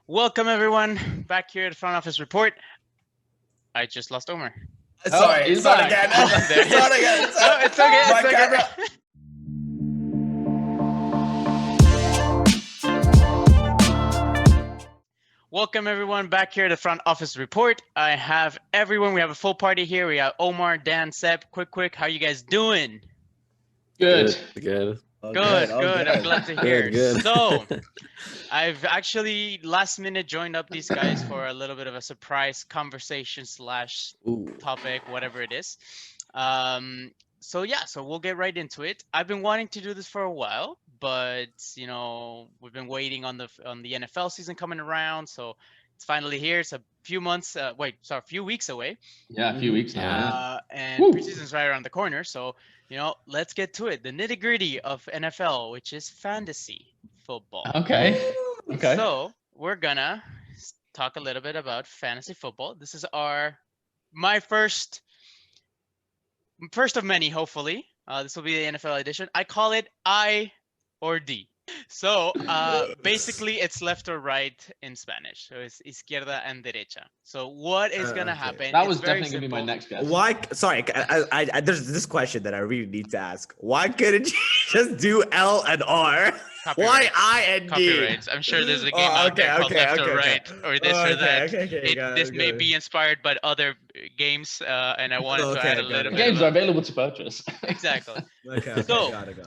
Welcome everyone back here at the front office report. I just lost Omer. Sorry, he's it's not back. again. There it It's not is. again. No, it's okay. My It's okay. camera. Welcome everyone back here at the front office report. I have everyone. We have a full party here. We have Omar, Dan, Seb. Quick. How you guys doing? Good. Good. I'm glad to hear. Good. So, I've actually last minute joined up these guys for a little bit of a surprise conversation slash Ooh. topic, whatever it is. So we'll get right into it. I've been wanting to do this for a while, but we've been waiting on the NFL season coming around, so it's finally here. It's a few weeks away. Yeah, a few weeks now. And preseason's right around the corner, so let's get to it. The nitty-gritty of NFL, which is fantasy football. Okay. So we're gonna talk a little bit about fantasy football. This is my first of many, hopefully. This will be the NFL edition. I call it I or D. So basically it's left or right in Spanish. So it's izquierda and derecha. So what is gonna happen? That was It's very definitely gonna be my simple. next guess. Why? Sorry, I there's this question that I really need to ask. Why couldn't you just do L and R? Why I and D? Copyrights. I'm sure there's a game out there called left or right or this or that. This may be inspired by other games, and I wanted to add a little The bit. games are available to purchase. Exactly. Okay, So- got it.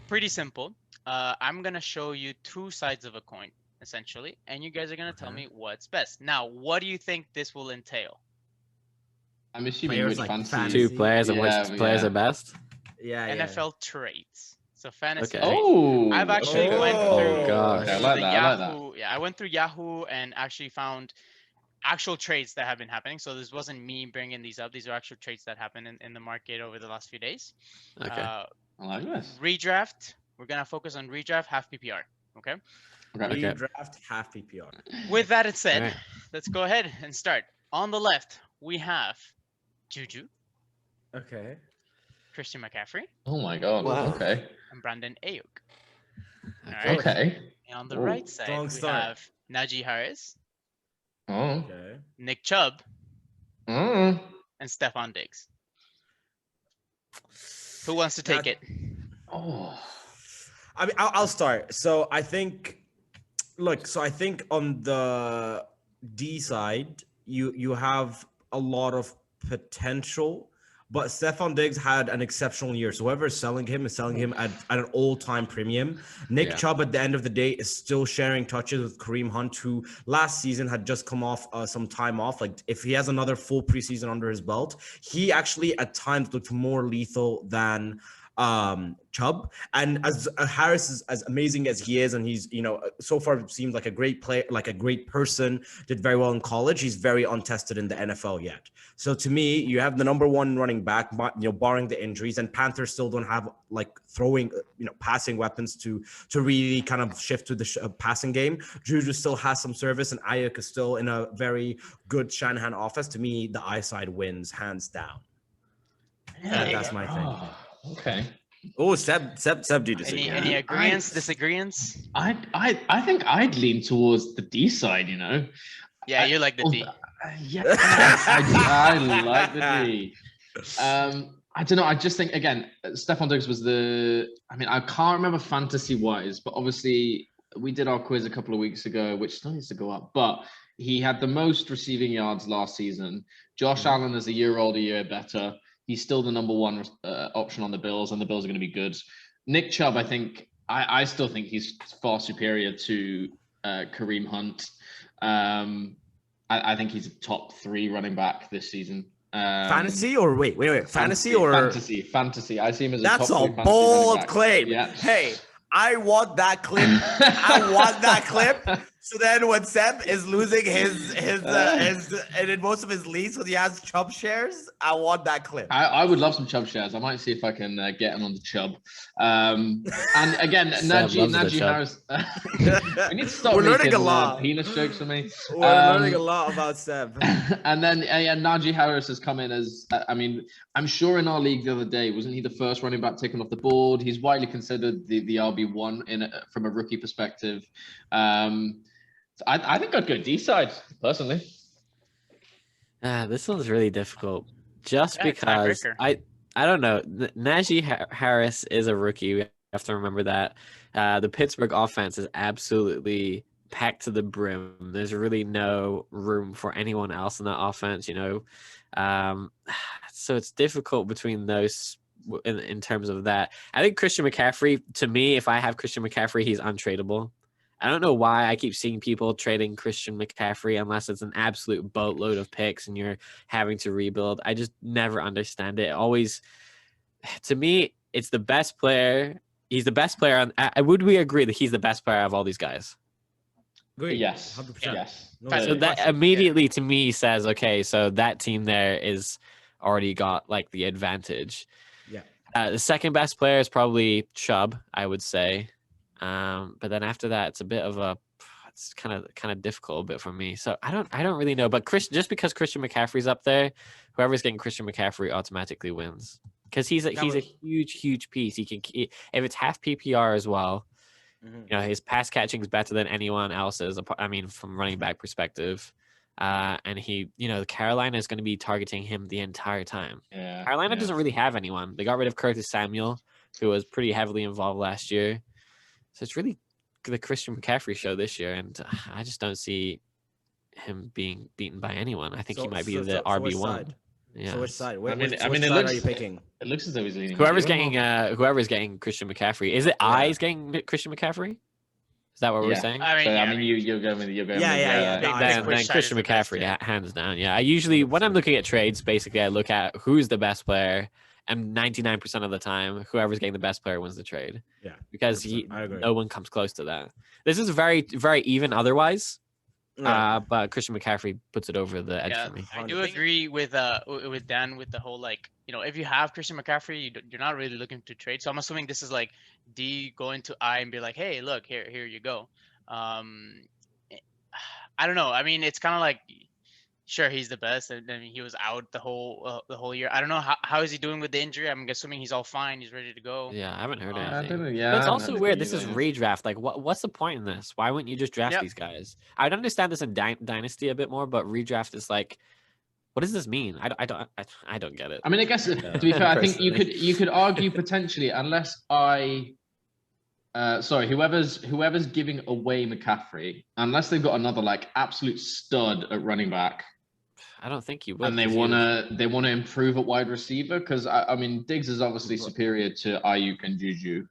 Pretty simple. I'm gonna show you two sides of a coin, essentially, and you guys are gonna tell me what's best. Now, what do you think this will entail? I'm assuming Players which like fantasy. fantasy. Two players and which players are best. Yeah. NFL traits. So fantasy. Okay. traits. Oh, I've actually went Oh, through gosh. I like the that, I like that. Yahoo. Yeah, I went through Yahoo and actually found actual trades that have been happening. So this wasn't me bringing these up. These are actual trades that happened in the market over the last few days. Okay. I like this. Redraft. We're gonna focus on redraft, half PPR. Okay. Okay. Draft half PPR. With that said, Alright. let's go ahead and start. On the left, we have Juju, Okay. Christian McCaffrey, Oh my god. Wow. Okay. and Brandon Ayuk. Okay. Okay. And on the Oh, right side, strong we start. have Najee Harris, Oh. Okay. Nick Chubb, Mm. and Stephon Diggs. Who wants to take it? Oh. I mean, I'll start. So I think on the D side, you have a lot of potential, but Stephon Diggs had an exceptional year. So whoever is selling him at an all-time premium. Nick Yeah. Chubb at the end of the day is still sharing touches with Kareem Hunt, who last season had just come off some time off. Like if he has another full preseason under his belt, he actually at times looked more lethal than Chubb. And as Harris is as amazing as he is, and he's so far seems like a great player, like a great person, did very well in college. He's very untested in the NFL yet. So to me, you have the number one running back, barring the injuries, and Panthers still don't have like throwing, passing weapons to really kind of shift to the passing game. Juju still has some service, and Ayuk is still in a very good Shanahan offense. To me, the I side wins hands down. That's my thing. Oh, okay. Oh, Seb, do you disagree? Any agreements, disagreements? I think I'd lean towards the D side, Yeah, you like the D. Yeah, I like the D. I don't know. I just think again, Stephon Diggs was I can't remember fantasy wise, but obviously we did our quiz a couple of weeks ago, which still needs to go up. But he had the most receiving yards last season. Josh Allen is a year older, year better. He's still the number one option on the Bills, and the Bills are going to be good. Nick Chubb, I still think he's far superior to Kareem Hunt. I think he's a top 3 running back this season. Fantasy or wait, fantasy or fantasy. I see him as that's a top 3 a fantasy bold running back. claim. Yeah. Hey, I want that clip. I want that clip. So then when Seb is losing his and in most of his leagues when he has Chubb shares, I want that clip. I would love some Chubb shares. I might see if I can get him on the Chubb. And again, Seb loves the Najee Chubb. Harris. We need to stop We're learning making a lot. penis jokes for me. We're learning a lot about Seb. And then Najee Harris has come in as, I'm sure in our league the other day, wasn't he the first running back taken off the board? He's widely considered the RB1 from a rookie perspective. I think I'd go D side personally. This one's really difficult. Just Yeah, it's because tiebreaker. I don't know. Najee Harris is a rookie. We have to remember that. The Pittsburgh offense is absolutely packed to the brim. There's really no room for anyone else in that offense, so it's difficult between those in terms of that. I think Christian McCaffrey, to me, if I have Christian McCaffrey, he's untradeable. I don't know why I keep seeing people trading Christian McCaffrey unless it's an absolute boatload of picks and you're having to rebuild. I just never understand it. Always, to me, it's the best player. He's the best player. Would we agree that he's the best player of all these guys? Great. Yes. 100%. Yes. So that immediately to me says, okay, so that team there is already got like the advantage. Yeah. The second best player is probably Chubb, I would say. But then after that, it's a bit of it's kind of difficult a bit for me. So I don't really know. But just because Christian McCaffrey's up there, whoever's getting Christian McCaffrey automatically wins because he's a huge piece. He can if it's half PPR as well. His pass catching is better than anyone else's. I mean, from running back perspective. And Carolina is going to be targeting him the entire time. Yeah, Carolina doesn't really have anyone. They got rid of Curtis Samuel, who was pretty heavily involved last year. So it's really the Christian McCaffrey show this year, and I just don't see him being beaten by anyone. I think he might be the RB1. Yeah. So which side? Which side are you picking? It looks as though he's leaning. Whoever's getting Christian McCaffrey. Is it I's getting Christian McCaffrey? Is that what we're saying? You're going with Then Christian McCaffrey, hands down. Yeah, I usually when I'm looking at trades, basically I look at who's the best player, and 99% of the time, whoever's getting the best player wins the trade. Yeah, because no one comes close to that. This is very, very even otherwise. But Christian McCaffrey puts it over the edge for me. I do agree with Dan with the whole if you have Christian McCaffrey, you're not really looking to trade. So I'm assuming this is like D going to I and be like, hey, look, here you go. I don't know. I mean, it's kind of like, sure, he's the best, and I mean, he was out the whole year. I don't know how is he doing with the injury. I'm assuming he's all fine. He's ready to go. Yeah, I haven't heard anything. But it's also weird. This is redraft. Like, what's the point in this? Why wouldn't you just draft these guys? I'd understand this in Dynasty a bit more, but redraft is like, what does this mean? I don't get it. I mean, I guess to be fair, I think you could argue potentially, unless whoever's giving away McCaffrey, unless they've got another absolute stud at running back. I don't think you would. And they wanna improve at wide receiver because I mean Diggs is obviously superior to Ayuk and Juju.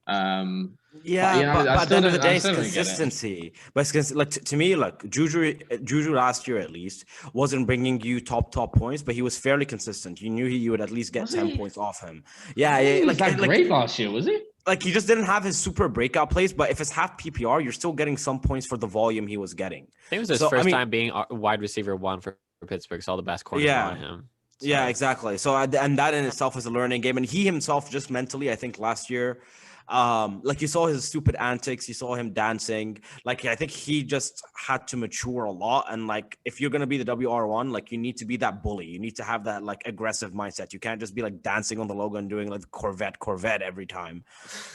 But at the end of the day, it's consistency. But it's to me, Juju last year at least wasn't bringing you top points, but he was fairly consistent. You knew you would at least get 10 points off him. Yeah, he was great last year, was he? He just didn't have his super breakout plays, but if it's half PPR, you're still getting some points for the volume he was getting. I think it was his first time being wide receiver one for Pittsburgh, so all the best corners on him. So. Yeah, exactly. So, and that in itself is a learning game. And he himself just mentally, I think last year, you saw his stupid antics, you saw him dancing. I think he just had to mature a lot. And if you're gonna be the WR1, you need to be that bully. You need to have that aggressive mindset. You can't just be dancing on the logo and doing Corvette every time.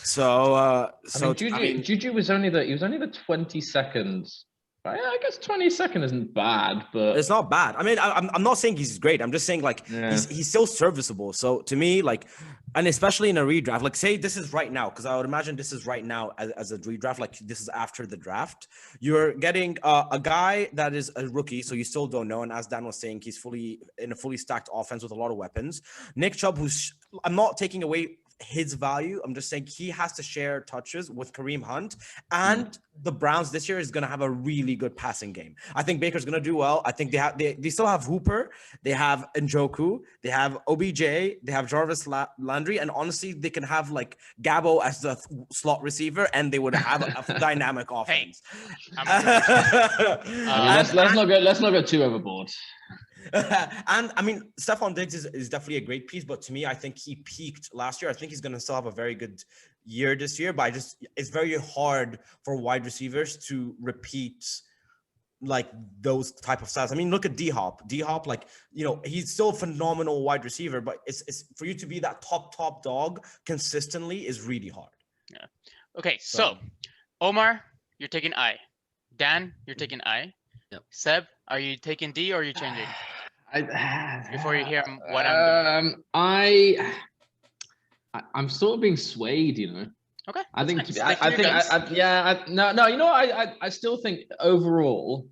So, Juju was only the 22nd. I guess 22nd isn't bad, but it's not bad. I mean, I'm not saying he's great. I'm just saying he's still serviceable. So to me, and especially in a redraft, say this is right now, because I would imagine this is right now as a redraft. This is after the draft. You're getting a guy that is a rookie, so you still don't know. And as Dan was saying, he's in a fully stacked offense with a lot of weapons. Nick Chubb, I'm not taking away his value. I'm just saying he has to share touches with Kareem Hunt, and the Browns this year is going to have a really good passing game. I think Baker's going to do well. I think they still have Hooper, they have Njoku, they have OBJ, they have Jarvis Landry, and honestly, they can have Gabo as the slot receiver, and they would have a dynamic offense. Let's not go too overboard. And I mean, Stephon Diggs is definitely a great piece, but to me, I think he peaked last year. I think he's going to still have a very good year this year, but it's very hard for wide receivers to repeat those type of stats. I mean, look at D-Hop. D-Hop, he's still a phenomenal wide receiver, but it's for you to be that top dog consistently is really hard. Yeah. Okay, so Omar, you're taking I. Dan, you're taking I. Yep. Seb, are you taking D or are you changing? Before you hear what I'm sort of being swayed, you know. Okay. I think Stick to your guns. no, you know what? I still think overall,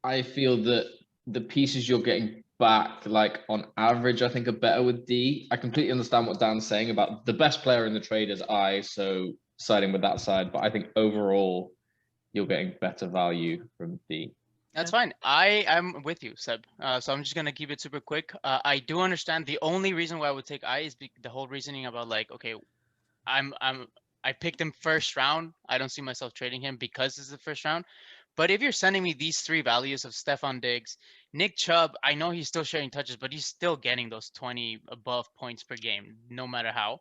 I feel that the pieces you're getting back, like on average, I think are better with D. I completely understand what Dan's saying about the best player in the trade is I, so siding with that side. But I think overall, you're getting better value from D. That's fine. I'm with you, Seb. So I'm just gonna keep it super quick. I do understand. The only reason why I would take I is the whole reasoning about like, okay, I picked him first round. I don't see myself trading him because it's the first round. But if you're sending me these three values of Stephon Diggs, Nick Chubb, I know he's still sharing touches, but he's still getting those 20 above points per game, no matter how.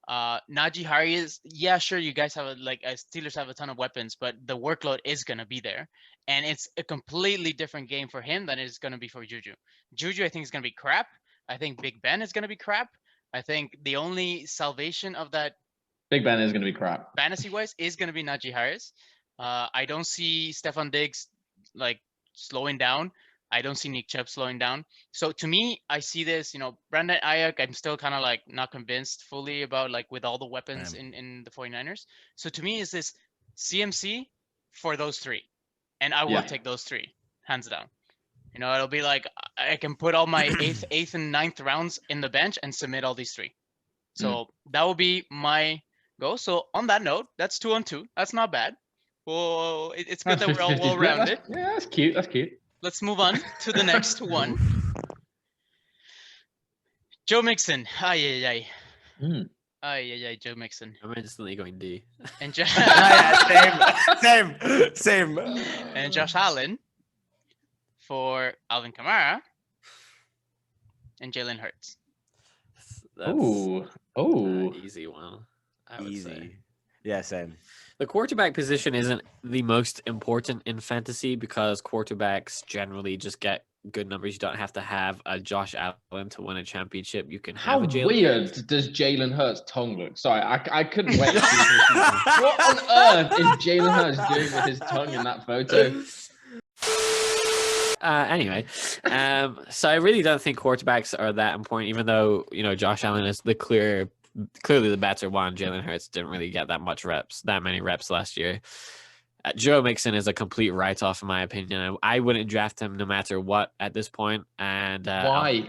Najee Harris, yeah, sure, you guys have Steelers have a ton of weapons, but the workload is gonna be there, and it's a completely different game for him than it's gonna be for Juju. Juju, I think, is gonna be crap. I think Big Ben is gonna be crap. I think the only salvation of that Big Ben is going to be crap. fantasy-wise is gonna be Najee Harris. I don't see Stephon Diggs like slowing down. I don't see Nick Chubb slowing down. So to me, I see this, Brandon Ayuk, I'm still kind of like not convinced fully about like with all the weapons in the 49ers. So to me, is this CMC for those three. And I will take those three, hands down. It'll be like I can put all my eighth and ninth rounds in the bench and submit all these three. So that will be my go. So on that note, that's 2-on-2. That's not bad. Well, it's good that we're all well-rounded. Yeah, that's cute. That's cute. Let's move on to the next one. Joe Mixon. Ay. Joe Mixon. I'm instantly going D. And Same. And Josh Allen for Alvin Kamara and Jalen Hurts. That's easy one. I would say. Yeah, same. The quarterback position isn't the most important in fantasy because quarterbacks generally just get good numbers. You don't have to have a Josh Allen to win a championship. You can have a Jalen. How weird does Jalen Hurt's tongue look? Sorry, I couldn't wait. What on earth is Jalen Hurts doing with his tongue in that photo? Anyway, so I really don't think quarterbacks are that important, even though, Josh Allen is clearly the better one. Jalen Hurts didn't really get that many reps last year. Joe Mixon is a complete write-off in my opinion. I wouldn't draft him no matter what at this point. And why?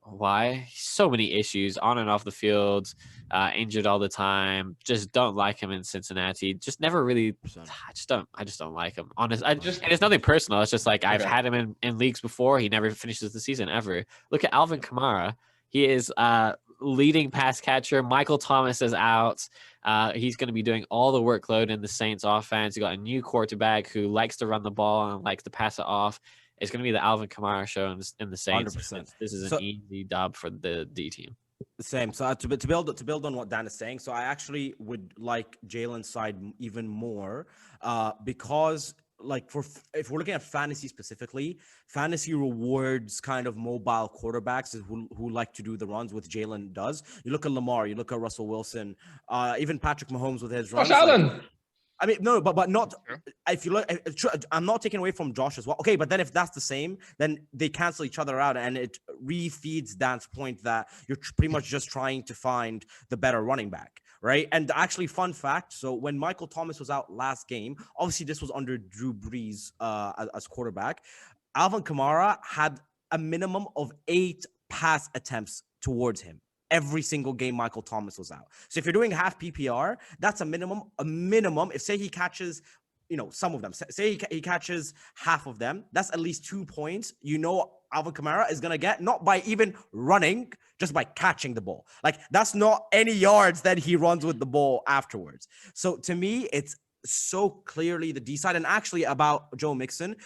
Why? So many issues on and off the field, injured all the time. Just don't like him in Cincinnati. Just never really. I just don't like him. Honest. And it's nothing personal. It's just like I've had him in leagues before. He never finishes the season ever. Look at Alvin Kamara. He is leading pass catcher. Michael Thomas is out. He's going to be doing all the workload in the Saints offense. You got a new quarterback who likes to run the ball and likes to pass it off. It's going to be the Alvin Kamara show in the Saints. 100%. This is an easy dub for the D team. Same. So to build on what Dan is saying, so I actually would like Jalen's side even more because if we're looking at fantasy specifically, fantasy rewards kind of mobile quarterbacks who like to do the runs, which Jalen does. You look at Lamar, you look at Russell Wilson, even Patrick Mahomes with his runs. Josh Allen. I mean, no, but not. If you look, I'm not taking away from Josh as well. Okay, but then if that's the same, then they cancel each other out, and it refeeds Dan's point that you're pretty much just trying to find the better running back, right? And actually, fun fact: so when Michael Thomas was out last game, obviously this was under Drew Brees as quarterback. Alvin Kamara had a minimum of 8 pass attempts towards him every single game Michael Thomas was out. So if you're doing half PPR, that's a minimum. If say he catches, some of them, say he catches half of them, that's at least 2 points. Alvin Kamara is going to get, not by even running, just by catching the ball. Like, that's not any yards that he runs with the ball afterwards. So to me, it's so clearly the D side. And actually about Joe Mixon,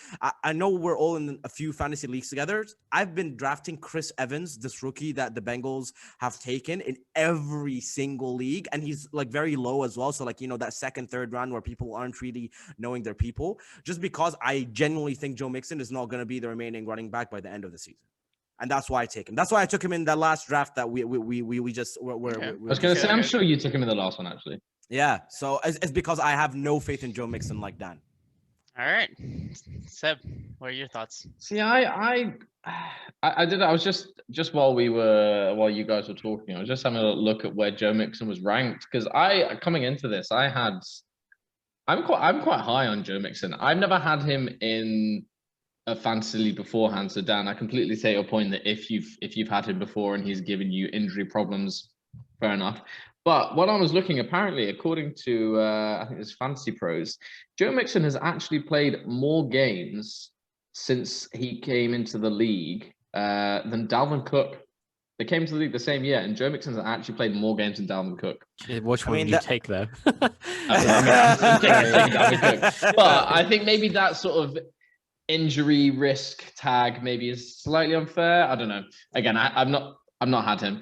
I know we're all in a few fantasy leagues together. I've been drafting Chris Evans, this rookie that the Bengals have taken, in every single league, and he's like very low as well. So that second, third round where people aren't really knowing their people, just because I genuinely think Joe Mixon is not going to be the remaining running back by the end of the season. And that's why I take him. That's why I took him in that last draft that we just were. I was going to say, I'm sure you took him in the last one, actually. Yeah, so it's because I have no faith in Joe Mixon like Dan. All right, Seb, what are your thoughts? See, I did. I was just while you guys were talking, I was just having a look at where Joe Mixon was ranked because coming into this, I'm quite high on Joe Mixon. I've never had him in a fantasy league beforehand. So Dan, I completely take your point that if you've had him before and he's given you injury problems, fair enough. But when I was looking, apparently, according to I think it's Fantasy Pros, Joe Mixon has actually played more games since he came into the league than Dalvin Cook. They came to the league the same year, and Joe Mixon has actually played more games than Dalvin Cook. Which one do you take, though? I'm taking Dalvin Cook. But I think maybe that sort of injury risk tag maybe is slightly unfair. I don't know. Again, I've not had him.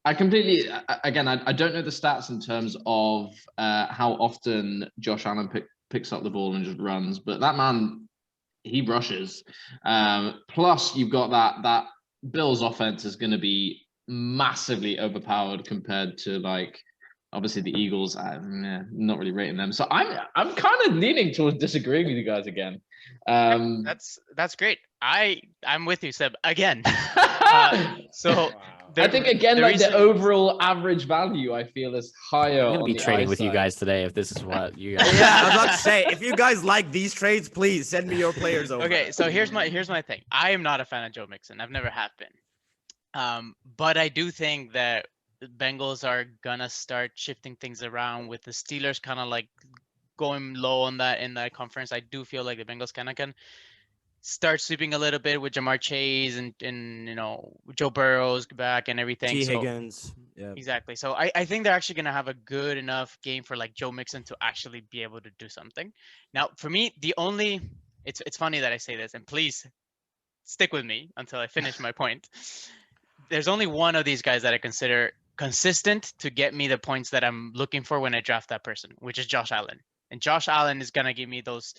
I completely, again, I don't know the stats in terms of how often Josh Allen picks up the ball and just runs, but that man, he rushes. Plus, you've got that Bills offense is going to be massively overpowered compared to like obviously the Eagles. I'm not really rating them, so I'm kind of leaning towards disagreeing with you guys again. That's great. I'm with you, Seb, again. So I think again, like the overall average value, I feel is higher. I'm gonna be trading with you guys today if this is what you guys. Yeah, I was about to say, if you guys like these trades, please send me your players over. Okay, so here's my thing. I am not a fan of Joe Mixon. I've never have been. But I do think that the Bengals are gonna start shifting things around with the Steelers kind of like going low on that in that conference. I do feel like the Bengals kind of can start sweeping a little bit with Jamar Chase and you know Joe Burrow's back and everything. T. Higgins. Yeah. Exactly. So I think they're actually gonna have a good enough game for like Joe Mixon to actually be able to do something. Now for me, it's funny that I say this, and please stick with me until I finish my point. There's only one of these guys that I consider consistent to get me the points that I'm looking for when I draft that person, which is Josh Allen. And Josh Allen is gonna give me those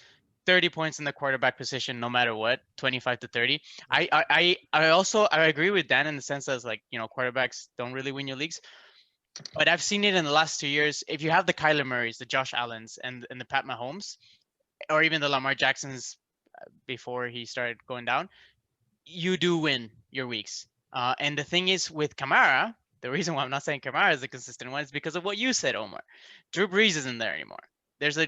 30 points in the quarterback position, no matter what, 25 to 30. I agree with Dan in the sense that like, you know, quarterbacks don't really win your leagues, but I've seen it in the last 2 years. If you have the Kyler Murrays, the Josh Allens, and the Pat Mahomes, or even the Lamar Jacksons before he started going down, you do win your weeks. And the thing is with Kamara, the reason why I'm not saying Kamara is the consistent one is because of what you said, Omar. Drew Brees isn't there anymore. There's a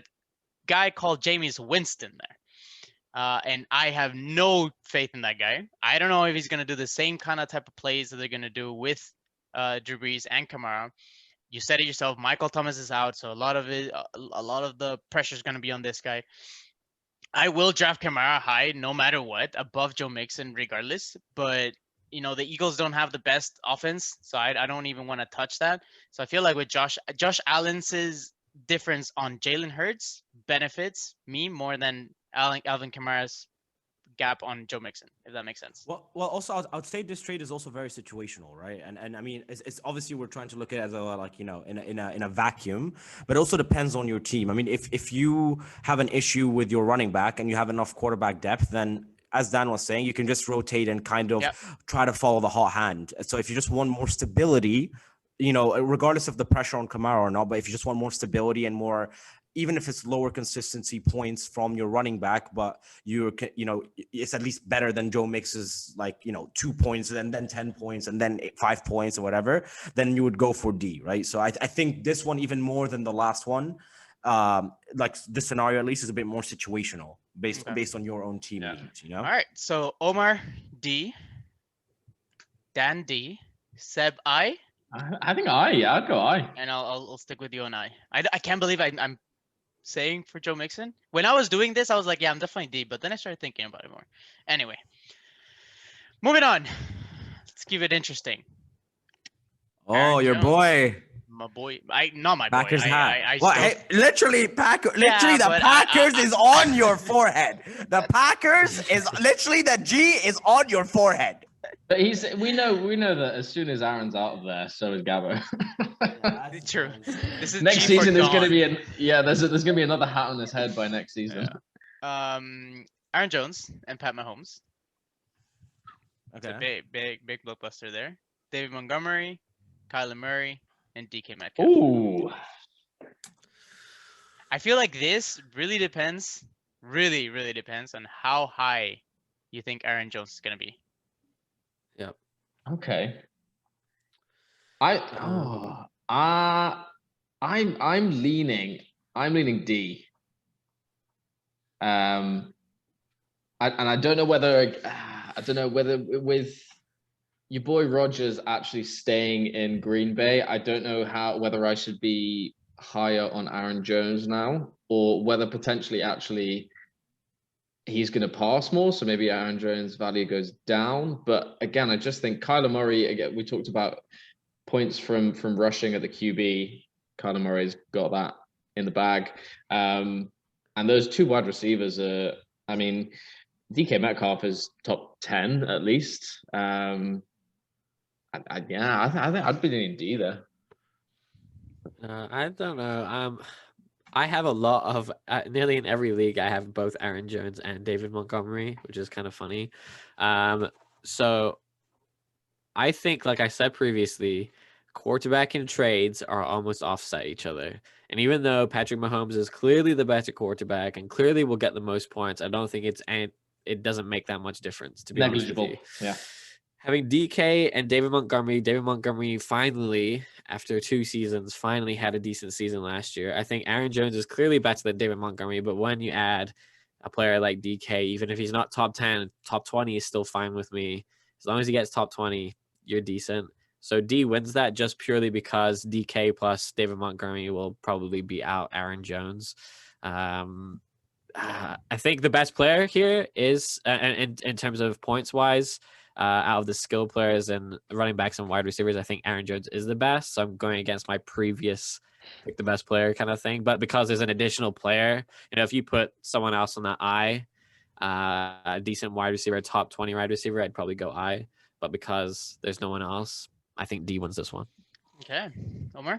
guy called Jameis Winston there. And I have no faith in that guy. I don't know if he's going to do the same kind of type of plays that they're going to do with Drew Brees and Kamara. You said it yourself. Michael Thomas is out, so a lot of the pressure is going to be on this guy. I will draft Kamara high no matter what, above Joe Mixon regardless. But you know the Eagles don't have the best offense, so I don't even want to touch that. So I feel like with Josh Allen's difference on Jalen Hurts benefits me more than Alvin Kamara's gap on Joe Mixon, if that makes sense. Well, also I would say this trade is also very situational, right? And I mean, it's obviously we're trying to look at it as a like, you know, in a vacuum, but it also depends on your team. I mean, if you have an issue with your running back and you have enough quarterback depth, then as Dan was saying, you can just rotate and kind of try to follow the hot hand. So if you just want more stability, you know, regardless of the pressure on Kamara or not, but if you just want more stability and more, even if it's lower consistency points from your running back, but you know, it's at least better than Joe Mix's like, you know, 2 points and then 10 points and then 5 points or whatever, then you would go for D, right? So I think this one, even more than the last one, like this scenario at least is a bit more situational based on your own team needs, you know? All right. So Omar D, Dan D, Seb I think I'd go I. And I'll stick with you on I can't believe I'm saying for Joe Mixon. When I was doing this, I was like, yeah, I'm definitely D, but then I started thinking about it more. Anyway, moving on. Let's keep it interesting. Oh, Aaron your Jones. Boy. My boy. Not my Packers boy. hat. Well, hey, literally, the Packers is on your forehead. The Packers is literally the G is on your forehead. But we know that as soon as Aaron's out of there, so is Gabo. True. This is next G season. There's gone. going to be there's going to be another hat on his head by next season. Yeah. Aaron Jones and Pat Mahomes. Okay. It's a big blockbuster there. David Montgomery, Kyler Murray, and DK Metcalf. Ooh. I feel like this really depends really, really depends on how high you think Aaron Jones is going to be. Yep. Okay. Um, I'm leaning D. And I don't know whether with your boy Rodgers actually staying in Green Bay, I don't know whether I should be higher on Aaron Jones now, or whether potentially actually he's going to pass more, so maybe Aaron Jones' value goes down. But again, I just think Kyler Murray. Again, we talked about points from rushing at the QB. Kyler Murray's got that in the bag, and those two wide receivers are. I mean, DK Metcalf is top 10 at least. I think I'd be doing D there. I don't know. I have a lot of nearly in every league. I have both Aaron Jones and David Montgomery, which is kind of funny. So I think, like I said previously, quarterback and trades are almost offset each other. And even though Patrick Mahomes is clearly the better quarterback and clearly will get the most points, I don't think it doesn't make that much difference, to be honest with you. Yeah. Having DK and David Montgomery finally, after 2 seasons, finally had a decent season last year. I think Aaron Jones is clearly better than David Montgomery, but when you add a player like DK, even if he's not top 10, top 20 is still fine with me. As long as he gets top 20, you're decent. So D wins that just purely because DK plus David Montgomery will probably beat out Aaron Jones. I think the best player here is, in terms of points wise, out of the skill players and running backs and wide receivers, I think Aaron Jones is the best. So I'm going against my previous pick the best player kind of thing. But because there's an additional player, if you put someone else on that I, a decent wide receiver, a top 20 wide receiver, I'd probably go I. But because there's no one else, I think D wins this one. Okay. Omar?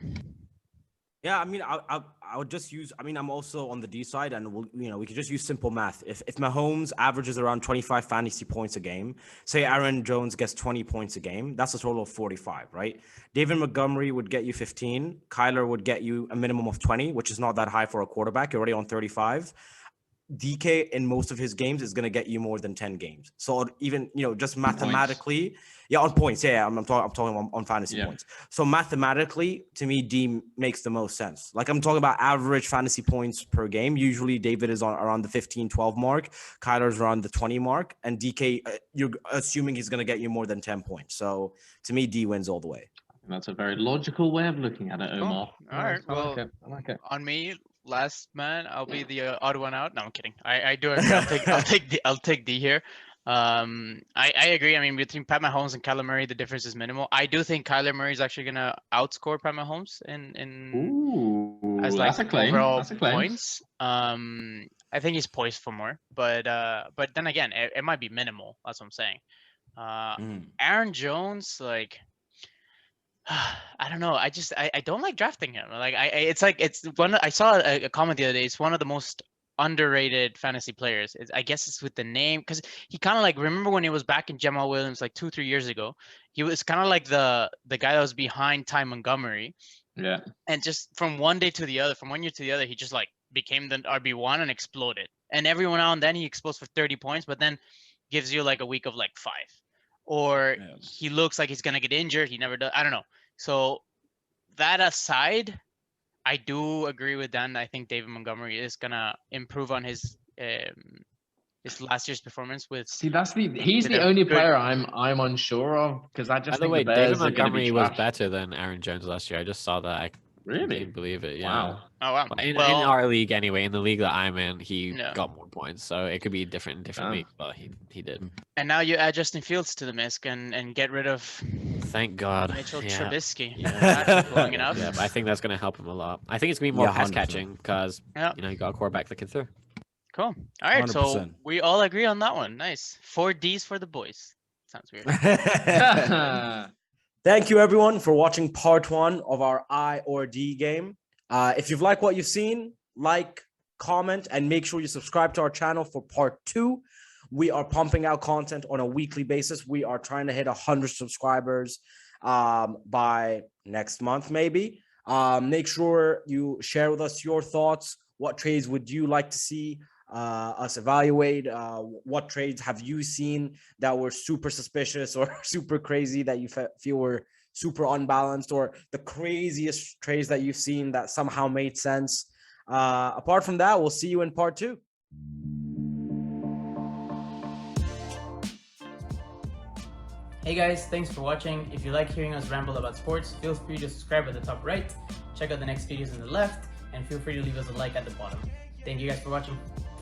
Yeah, I mean, I would just use. I mean, I'm also on the D side, and we could just use simple math. If Mahomes averages around 25 fantasy points a game, say Aaron Jones gets 20 points a game, that's a total of 45, right? David Montgomery would get you 15. Kyler would get you a minimum of 20, which is not that high for a quarterback. You're already on 35. DK in most of his games is going to get you more than 10 games. So even, just mathematically, on points. Yeah, I'm talking on fantasy points. So mathematically, to me, D makes the most sense. Like I'm talking about average fantasy points per game. Usually David is on around the 15, 12 mark. Kyler's around the 20 mark. And DK, you're assuming he's going to get you more than 10 points. So to me, D wins all the way. That's a very logical way of looking at it, Omar. Cool. All right. I like it. On me, last man, I'll be the odd one out. No, I'm kidding. I do agree. I'll take D here. I agree. I mean, between Pat Mahomes and Kyler Murray, the difference is minimal. I do think Kyler Murray is actually gonna outscore Pat Mahomes as like overall points. I think he's poised for more, but then again, it might be minimal. That's what I'm saying. Aaron Jones, like. I don't know. I don't like drafting him. Like I saw a comment the other day. It's one of the most underrated fantasy players. I guess it's with the name because he kind of like remember when he was back in Jamal Williams like 2-3 years ago. He was kind of like the guy that was behind Ty Montgomery. Yeah. And just from one day to the other, from one year to the other, he just like became the RB1 and exploded. And every now and then he explodes for 30 points, but then gives you like a week of like 5. Or he looks like he's going to get injured. He never does. I don't know. So that aside, I do agree with Dan. I think David Montgomery is going to improve on his last year's performance with. See, he's the only player I'm unsure of because I just think the Bears David Montgomery was better than Aaron Jones last year. I just saw that. Really? Can't believe it. Yeah. Wow. Oh wow. In our league anyway, in the league that I'm in, he got more points. So it could be different in different leagues, but he did. And now you add Justin Fields to the mix and get rid of. Thank God. Mitchell Trubisky. Yeah. Long enough. Yeah, but I think that's going to help him a lot. I think it's going to be more pass catching because you got a quarterback that can throw. Cool. All right, 100%. So we all agree on that one. Nice. 4 Ds for the boys. Sounds weird. Thank you, everyone, for watching part 1 of our I or D game. If you've liked what you've seen, like, comment, and make sure you subscribe to our channel for part 2. We are pumping out content on a weekly basis. We are trying to hit 100 subscribers by next month, maybe. Make sure you share with us your thoughts. What trades would you like to see us evaluate what trades have you seen that were super suspicious or super crazy that you feel were super unbalanced, or the craziest trades that you've seen that somehow made sense. Apart from that, we'll see you in part 2. Hey guys, thanks for watching. If you like hearing us ramble about sports, feel free to subscribe at the top right, check out the next videos on the left, and feel free to leave us a like at the bottom. Thank you guys for watching.